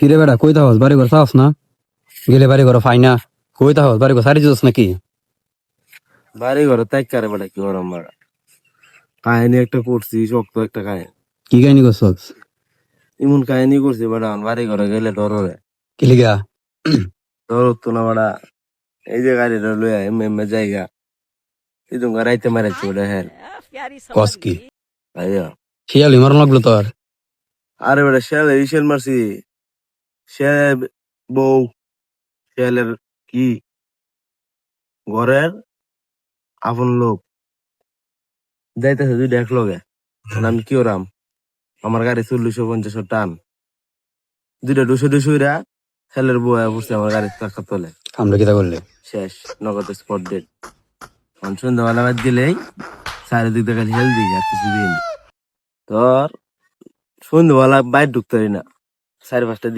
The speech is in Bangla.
কিরে বেটা কই থাকস বাড়ি ঘর চাস না গেলে বাড়ি ঘর ফাই না কই থাকস বাড়ি ঘর সারি যাস নাকি বাড়ি ঘরে তাই কারে বেটা কি গরম বাড়া কাহিনী একটা করছি শক্ত একটা কাহিনী কি কাহিনী করছস এমন কাহিনী করছি বেটা আমার বাড়ি ঘরে গেলে ডর রে কি লিগা ডর হতো না বেটা এই যে গাড়িটা লইয়া এমএ জায়গা এই তোমার রাইতে মারাচ্ছি বেটা হ্যাঁ কস কি ভাইয়া শিয়ালি মারন লাগলো তোর আরে বেটা শিয়াল মারছি সে বউ শিয়ালের কি ঘরের আপন লোক যাইতেছে দুইটা এক লগে আমি কি ওরাম আমার গাড়ি 40-50 টান দুইটা 200 ছেলের বউ পড়ছে আমার গাড়ির চাকা তলে আমরা কিতা করলে শেষ নগদ স্পট ডেট সন্ধ্যাবেলা বাদ দিলেই চারিদিক দিয়ে খালি হেলদি আর কিছুদিন তোর সন্ধ্যাবেলা বাইর ঢুকতে পারি না 4-5টা